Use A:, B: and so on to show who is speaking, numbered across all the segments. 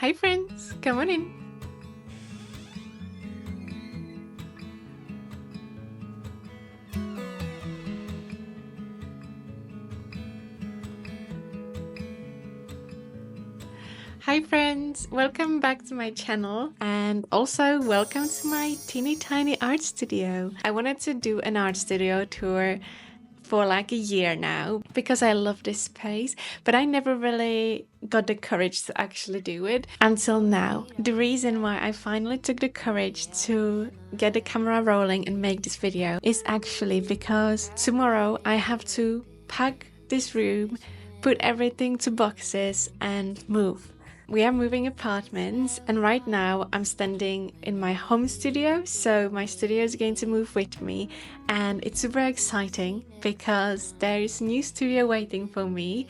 A: Hi friends, come on in. Hi friends, welcome back to my channel and also welcome to my teeny tiny art studio. I wanted to do an art studio tour for like a year now because I love this space, but I never really got the courage to actually do it until now. The reason why I finally took the courage to get the camera rolling and make this video is actually because tomorrow I have to pack this room, put everything to boxes and move. We are moving apartments and right now I'm standing in my home studio, so my studio is going to move with me and it's super exciting because there is a new studio waiting for me,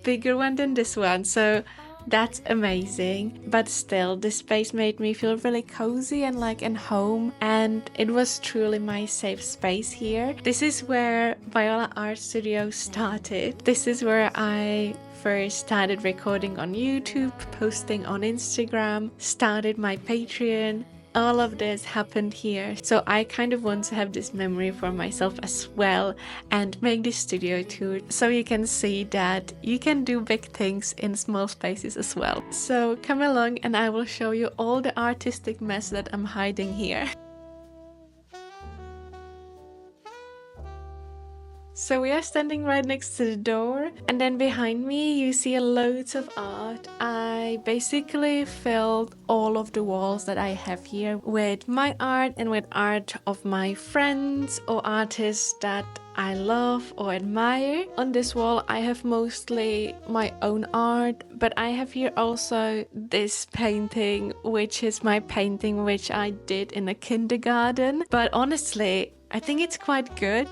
A: bigger one than this one, so that's amazing. But still, this space made me feel really cozy and like at home, and it was truly my safe space here. This is where Viola Art Studio started. This is where I first started recording on YouTube, posting on Instagram, started my Patreon. All of this happened here, so I kind of want to have this memory for myself as well and make this studio tour so you can see that you can do big things in small spaces as well. So come along and I will show you all the artistic mess that I'm hiding here. So we are standing right next to the door, and then behind me you see loads of art. I basically filled all of the walls that I have here with my art and with art of my friends or artists that I love or admire. On this wall I have mostly my own art, but I have here also this painting, which is my painting which I did in a kindergarten. But honestly, I think it's quite good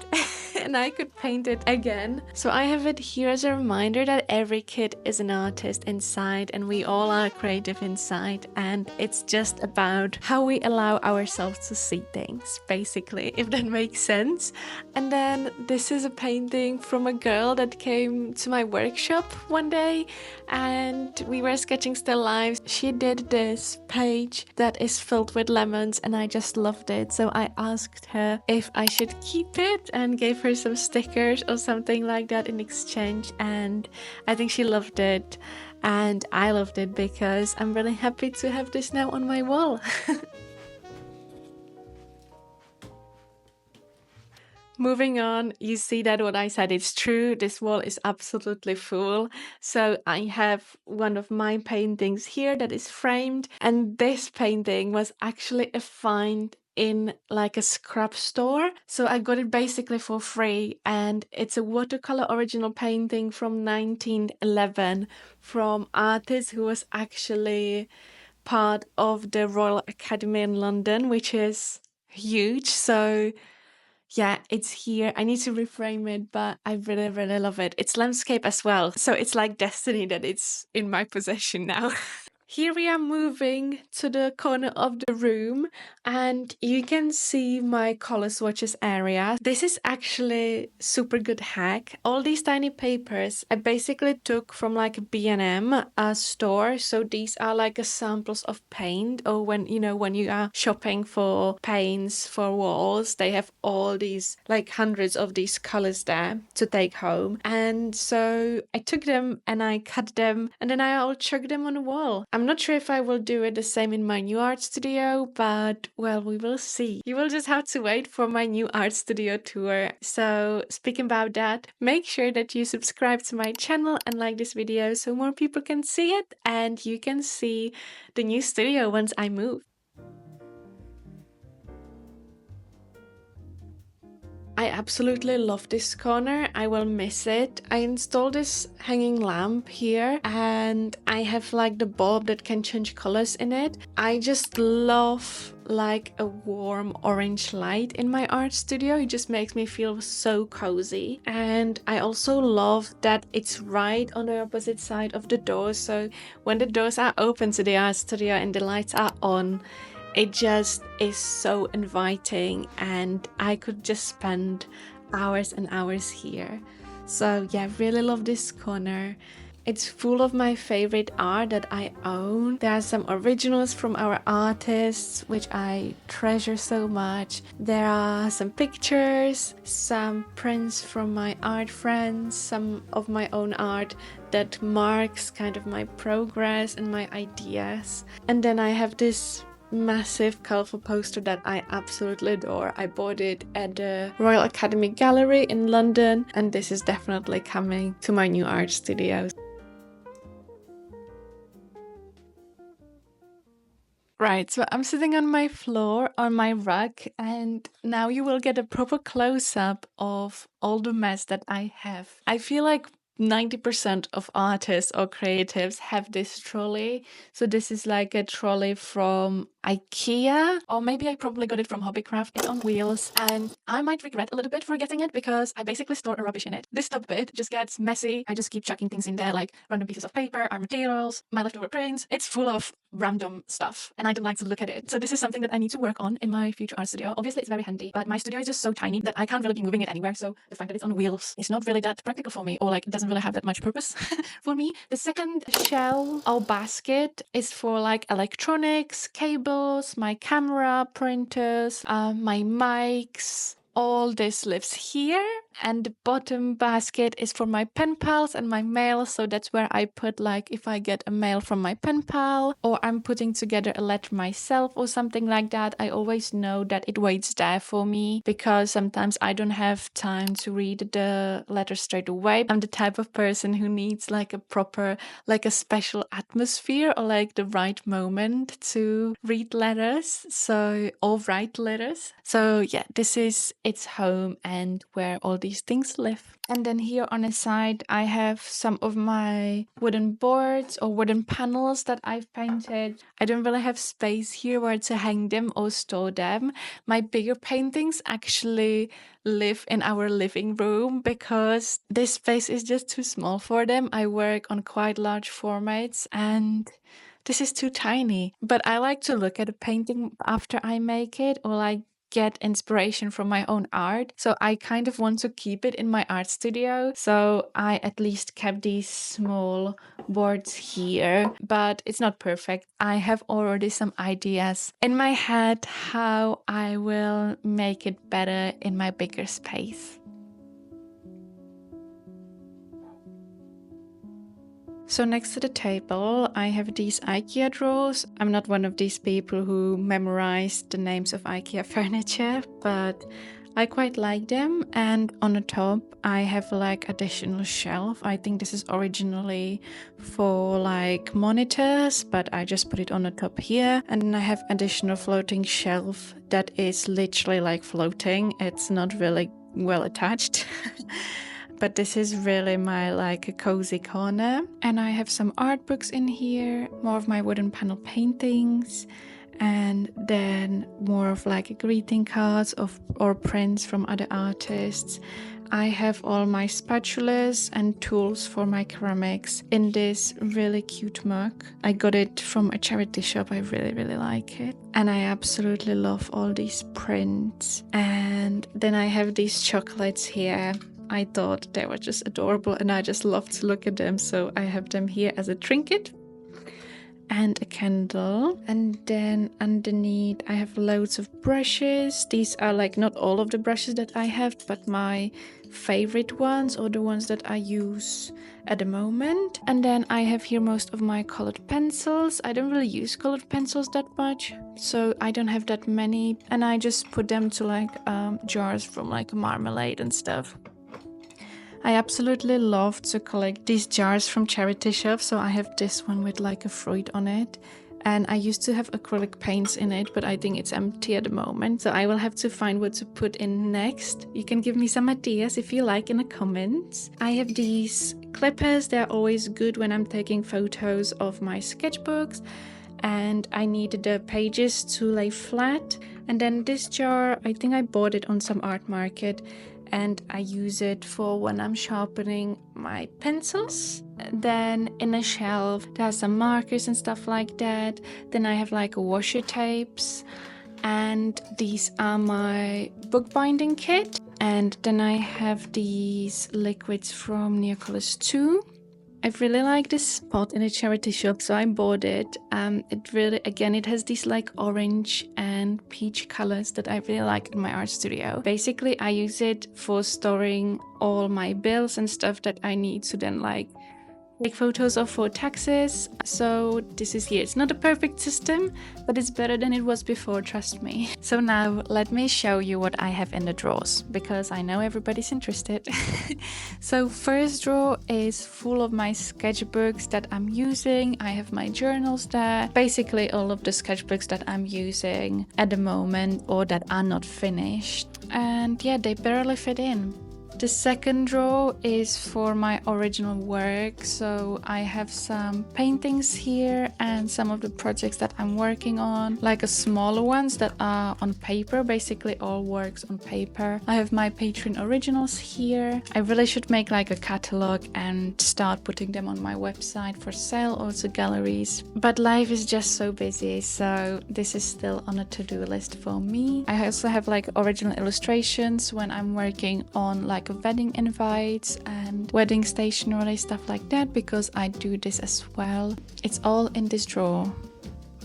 A: and I could paint it again. So I have it here as a reminder that every kid is an artist inside and we all are creative inside, and it's just about how we allow ourselves to see things, basically, if that makes sense. And then this is a painting from a girl that came to my workshop one day and we were sketching still lives. She did this page that is filled with lemons and I just loved it, so I asked her if I should keep it and gave her some stickers or something like that in exchange, and I think she loved it and I loved it because I'm really happy to have this now on my wall. Moving on, you see that what I said is true. This wall is absolutely full. So I have one of my paintings here that is framed, and this painting was actually a find in like a scrap store. So I got it basically for free, and it's a watercolor original painting from 1911 from artist who was actually part of the Royal Academy in London, which is huge. So yeah, it's here. I need to reframe it, but I really, really love it. It's landscape as well, so it's like destiny that it's in my possession now. Here we are moving to the corner of the room and you can see my color swatches area. This is actually super good hack. All these tiny papers I basically took from like a B&M store. So these are like a samples of paint, or when you are shopping for paints for walls, they have all these like hundreds of these colors there to take home. And so I took them and I cut them and then I'll chuck them on the wall. I'm not sure if I will do it the same in my new art studio, but well, we will see. You will just have to wait for my new art studio tour. So speaking about that, make sure that you subscribe to my channel and like this video so more people can see it and you can see the new studio once I move. I absolutely love this corner. I will miss it. I installed this hanging lamp here and I have like the bulb that can change colors in it. I just love like a warm orange light in my art studio. It just makes me feel so cozy. And I also love that it's right on the opposite side of the door. So when the doors are open to the art studio and the lights are on, it just is so inviting and I could just spend hours and hours here. So yeah, really love this corner. It's full of my favorite art that I own. There are some originals from our artists, which I treasure so much. There are some pictures, some prints from my art friends, some of my own art that marks kind of my progress and my ideas. And then I have this massive colorful poster that I absolutely adore. I bought it at the Royal Academy Gallery in London, and this is definitely coming to my new art studio. Right, so I'm sitting on my floor on my rug, and now you will get a proper close-up of all the mess that I have. I feel like 90% of artists or creatives have this trolley. So this is like a trolley from IKEA, or maybe I probably got it from Hobbycraft. It's on wheels, and I might regret a little bit for getting it because I basically store a rubbish in it. This top bit just gets messy. I just keep chucking things in there, like random pieces of paper, art materials, my leftover prints. It's full of random stuff, and I don't like to look at it. So this is something that I need to work on in my future art studio. Obviously, it's very handy, but my studio is just so tiny that I can't really be moving it anywhere. So the fact that it's on wheels is not really that practical for me, or like it doesn't really have that much purpose for me. The second shelf or basket is for like electronics, cables, my camera, printers, my mics. All this lives here, and the bottom basket is for my pen pals and my mail. So that's where I put, like, if I get a mail from my pen pal, or I'm putting together a letter myself or something like that, I always know that it waits there for me, because sometimes I don't have time to read the letter straight away. I'm the type of person who needs like a proper, like a special atmosphere, or like the right moment to read letters, or write letters. So yeah, this is its home and where all these things live. And then here on the side, I have some of my wooden boards or wooden panels that I've painted. I don't really have space here where to hang them or store them. My bigger paintings actually live in our living room because this space is just too small for them. I work on quite large formats, and this is too tiny. But I like to look at a painting after I make it, or like get inspiration from my own art. So I kind of want to keep it in my art studio. So I at least kept these small boards here, but it's not perfect. I have already some ideas in my head how I will make it better in my bigger space. So next to the table, I have these IKEA drawers. I'm not one of these people who memorize the names of IKEA furniture, but I quite like them. And on the top, I have like additional shelf. I think this is originally for like monitors, but I just put it on the top here. And then I have additional floating shelf that is literally like floating. It's not really well attached. But this is really my like a cozy corner. And I have some art books in here, more of my wooden panel paintings, and then more of like greeting cards or prints from other artists. I have all my spatulas and tools for my ceramics in this really cute mug. I got it from a charity shop. I really, really like it. And I absolutely love all these prints. And then I have these chocolates here. I thought they were just adorable, and I just love to look at them. So I have them here as a trinket. And a candle. And then underneath I have loads of brushes. These are like not all of the brushes that I have, but my favorite ones, or the ones that I use at the moment. And then I have here most of my colored pencils. I don't really use colored pencils that much, so I don't have that many, and I just put them to like jars from like marmalade and stuff. I absolutely love to collect these jars from charity shops. So I have this one with like a fruit on it, and I used to have acrylic paints in it, but I think it's empty at the moment. So I will have to find what to put in next. You can give me some ideas if you like in the comments. I have these clippers. They're always good when I'm taking photos of my sketchbooks, and I needed the pages to lay flat. And then this jar, I think I bought it on some art market, and I use it for when I'm sharpening my pencils. Then in a shelf there are some markers and stuff like that. Then I have like washer tapes, and these are my bookbinding kit. And then I have these liquids from Neocolors 2. I really like this spot in a charity shop, so I bought it. It really, again, it has these like orange and peach colors that I really like in my art studio. Basically, I use it for storing all my bills and stuff that I need to then like take photos of for taxes. So this is here. It's not a perfect system, but it's better than it was before, trust me. So now let me show you what I have in the drawers, because I know everybody's interested. So first drawer is full of my sketchbooks that I'm using. I have my journals there. Basically all of the sketchbooks that I'm using at the moment or that are not finished. And yeah, they barely fit in. The second drawer is for my original work, so I have some paintings here and some of the projects that I'm working on, like smaller ones that are on paper, basically all works on paper. I have my Patreon originals here. I really should make like a catalog and start putting them on my website for sale, also galleries. But life is just so busy, so this is still on a to-do list for me. I also have like original illustrations when I'm working on like wedding invites and wedding stationery, stuff like that, because I do this as well. It's all in this drawer.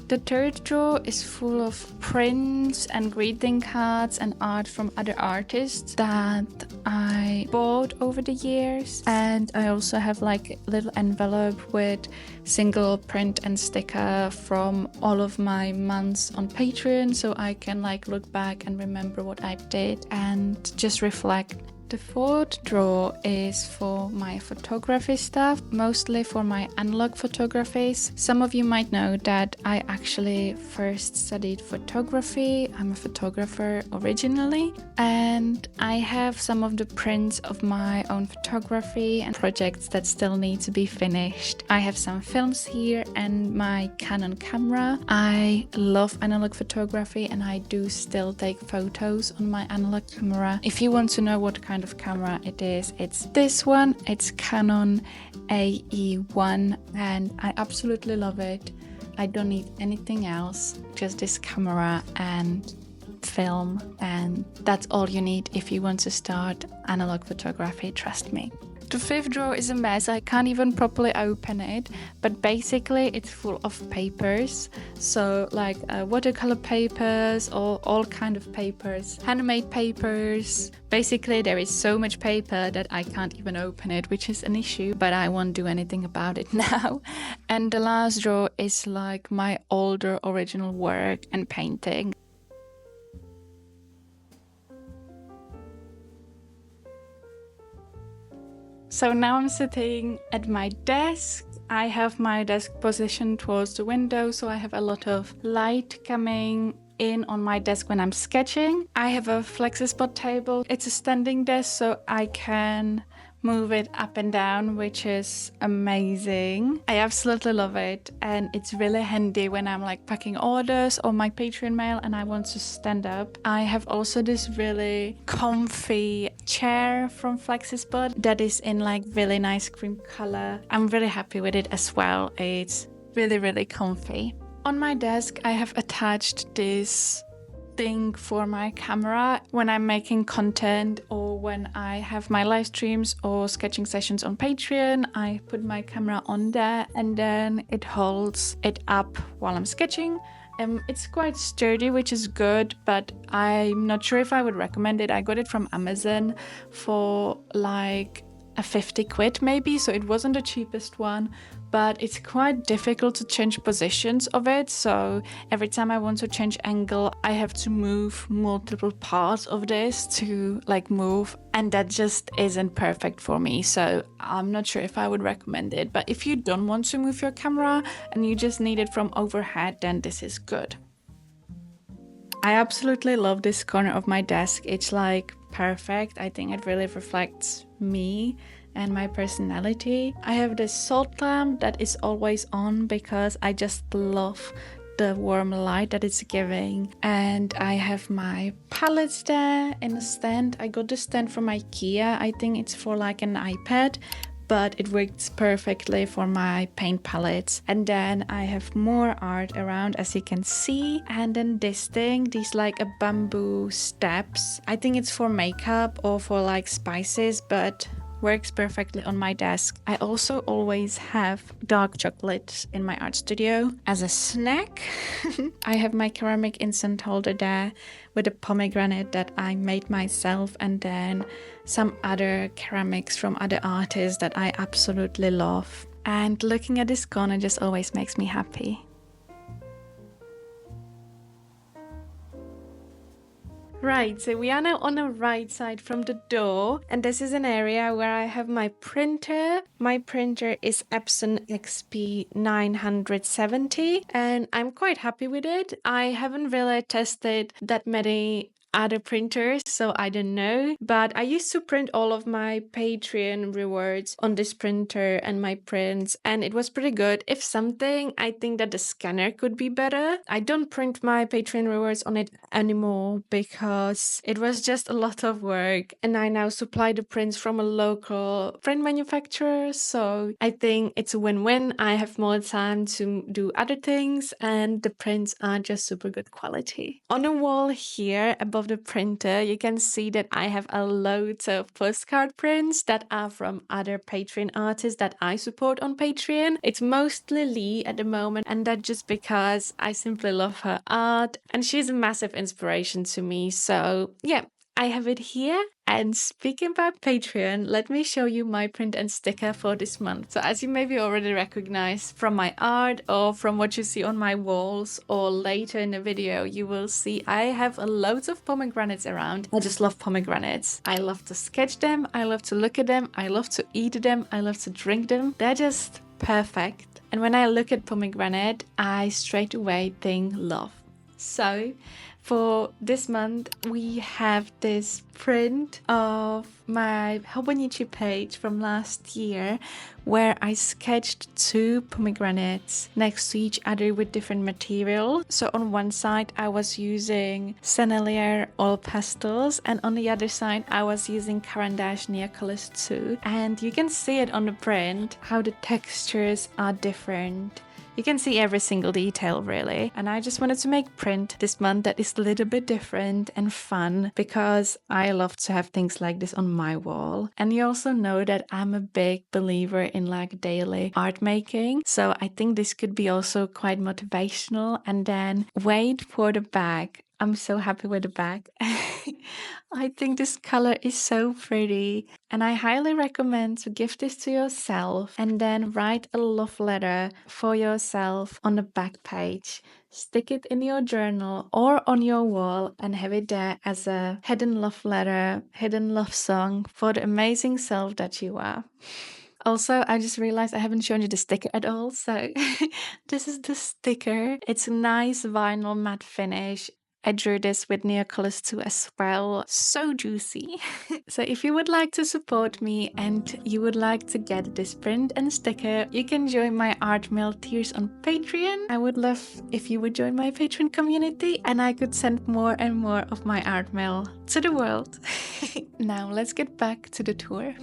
A: The third drawer is full of prints and greeting cards and art from other artists that I bought over the years. And I also have like a little envelope with single print and sticker from all of my months on Patreon, so I can like look back and remember what I did and just reflect. The fourth drawer is for my photography stuff, mostly for my analog photographies. Some of you might know that I actually first studied photography. I'm a photographer originally, and I have some of the prints of my own photography and projects that still need to be finished. I have some films here and my Canon camera. I love analog photography and I do still take photos on my analog camera. If you want to know what kind of camera it is, it's this one. It's Canon AE1 and I absolutely love it. I don't need anything else, just this camera and film, and that's all you need if you want to start analog photography, trust me. The fifth drawer is a mess. I can't even properly open it, but basically it's full of papers. So like watercolor papers or all kind of papers, handmade papers. Basically there is so much paper that I can't even open it, which is an issue, but I won't do anything about it now. And the last drawer is like my older original work and painting. So now I'm sitting at my desk. I have my desk positioned towards the window, so I have a lot of light coming in on my desk when I'm sketching. I have a FlexiSpot table. It's a standing desk, so I can move it up and down, which is amazing. I absolutely love it, and it's really handy when I'm like packing orders or my Patreon mail and I want to stand up. I have also this really comfy chair from FlexiSpot that is in like really nice cream color. I'm really happy with it as well. It's really comfy. On my desk I have attached this thing for my camera when I'm making content or when I have my live streams or sketching sessions on Patreon. I put my camera on there and then it holds it up while I'm sketching. It's quite sturdy, which is good, but I'm not sure if I would recommend it. I got it from Amazon for like a 50 quid maybe, so it wasn't the cheapest one, but it's quite difficult to change positions of it. So every time I want to change angle, I have to move multiple parts of this to like move, and that just isn't perfect for me. So I'm not sure if I would recommend it, but if you don't want to move your camera and you just need it from overhead, then this is good. I absolutely love this corner of my desk. It's like perfect. I think it really reflects me and my personality. I have this salt lamp that is always on because I just love the warm light that it's giving. And I have my palettes there in a stand. I got the stand from IKEA. I think it's for like an iPad, but it works perfectly for my paint palettes. And then I have more art around, as you can see. And then this thing, these like a bamboo steps. I think it's for makeup or for like spices, but
B: works perfectly on my desk. I also always have dark chocolate in my art studio as a snack. I have my ceramic incense holder there with a pomegranate that I made myself, and then some other ceramics from other artists that I absolutely love. And looking at this corner just always makes me happy. Right, so we are now on the right side from the door, and this is an area where I have my printer. My printer is Epson XP 970, and I'm quite happy with it. I haven't really tested that many other printers, so I don't know, but I used to print all of my Patreon rewards on this printer and my prints, and it was pretty good. If something, I think that the scanner could be better. I don't print my Patreon rewards on it anymore because it was just a lot of work, and I now supply the prints from a local print manufacturer, so I think it's a win-win. I have more time to do other things, and the prints are just super good quality. On the wall here above the printer, you can see that I have a load of postcard prints that are from other Patreon artists that I support on Patreon. It's mostly Lee at the moment, and that's just because I simply love her art and she's a massive inspiration to me. So yeah, I have it here. And speaking about Patreon, let me show you my print and sticker for this month. So as you maybe already recognize from my art or from what you see on my walls or later in the video, you will see I have loads of pomegranates around. I just love pomegranates. I love to sketch them. I love to look at them. I love to eat them. I love to drink them. They're just perfect. And when I look at pomegranate, I straight away think love. So for this month, we have this print of my Hobonichi page from last year where I sketched two pomegranates next to each other with different material. So on one side, I was using Sennelier All Pastels, and on the other side, I was using Caran d'Ache Neocolors 2. And you can see it on the print, how the textures are different. You can see every single detail really, and I just wanted to make print this month that is a little bit different and fun because I love to have things like this on my wall. And you also know that I'm a big believer in like daily art making, so I think this could be also quite motivational. And then wait for the bag. I'm so happy with the bag. I think this color is so pretty, and I highly recommend to give this to yourself and then write a love letter for yourself on the back page. Stick it in your journal or on your wall and have it there as a hidden love letter, hidden love song for the amazing self that you are. Also, I just realized I haven't shown you the sticker at all. So this is the sticker. It's a nice vinyl matte finish. I drew this with Neocolors 2 as well. So juicy. So if you would like to support me and you would like to get this print and sticker, you can join my art mail tiers on Patreon. I would love if you would join my Patreon community and I could send more and more of my art mail to the world. Now let's get back to the tour.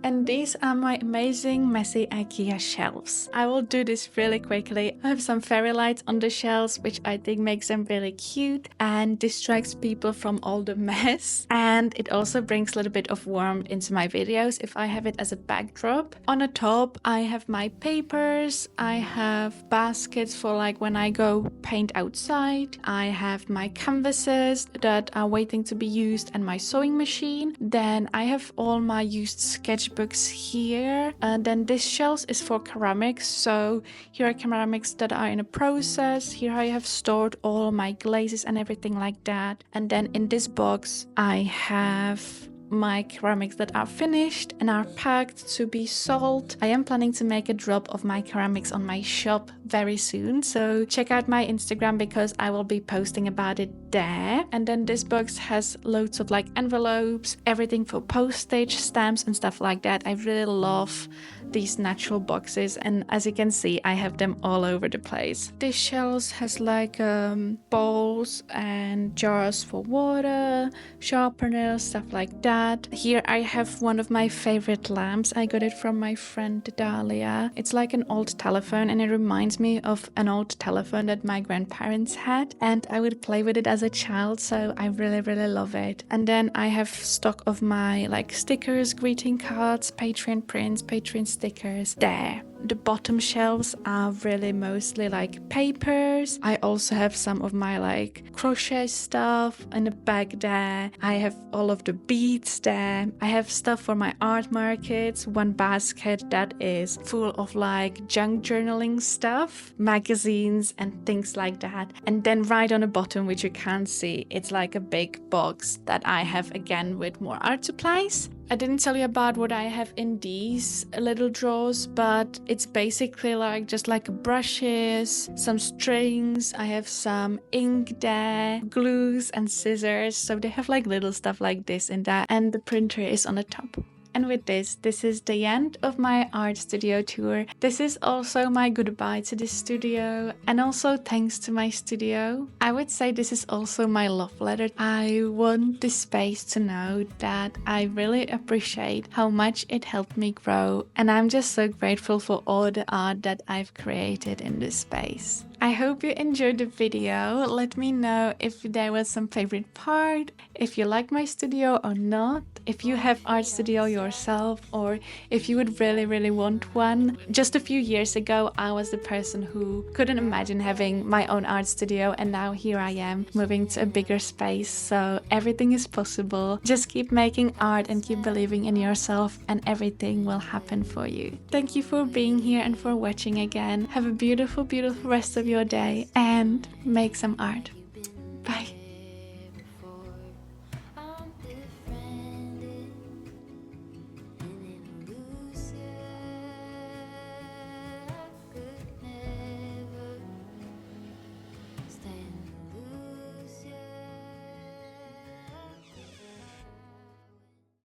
B: And these are my amazing messy IKEA shelves. I will do this really quickly. I have some fairy lights on the shelves, which I think makes them really cute and distracts people from all the mess. And it also brings a little bit of warmth into my videos if I have it as a backdrop. On the top, I have my papers. I have baskets for like when I go paint outside. I have my canvases that are waiting to be used and my sewing machine. Then I have all my used sketchbooks here, and then this shelf is for ceramics. So here are ceramics that are in a process. Here I have stored all my glazes and everything like that. And then in this box I have my ceramics that are finished and are packed to be sold. I am planning to make a drop of my ceramics on my shop very soon, so check out my Instagram because I will be posting about it there. And then this box has loads of like envelopes, everything for postage, stamps and stuff like that. I really love
A: these natural boxes, and as you can see, I have them all over the place. This shelves has like bowls and jars for water, sharpeners, stuff like that. Here I have one of my favorite lamps. I got it from my friend Dahlia. It's like an old telephone, and it reminds me of an old telephone that my grandparents had, and I would play with it as a child, so I really love it. And then I have stock of my like stickers, greeting cards, Patreon prints, Patreon stickers there. The bottom shelves are really mostly like papers. I also have some of my like crochet stuff in the back there. I have all of the beads there. I have stuff for my art markets. One basket that is full of like junk journaling stuff, magazines and things like that. And then right on the bottom, which you can't see, it's like a big box that I have again with more art supplies. I didn't tell you about what I have in these little drawers, but it's basically like just like brushes, some strings, I have some ink there, glues and scissors, so they have like little stuff like this in that, and the printer is on the top. And with this is the end of my art studio tour. This is also my goodbye to this studio, and also thanks to my studio. I would say this is also my love letter. I want this space to know that I really appreciate how much it helped me grow, and I'm just so grateful for all the art that I've created in this space. I hope you enjoyed the video. Let me know if there was some favorite part, if you like my studio or not, if you have art studio yourself, or if you would really want one. Just a few years ago, I was the person who couldn't imagine having my own art studio, and now here I am moving to a bigger space, so everything is possible. Just keep making art and keep believing in yourself, and everything will happen for you. Thank you for being here and for watching again. Have a beautiful rest of your day and make some art. Bye.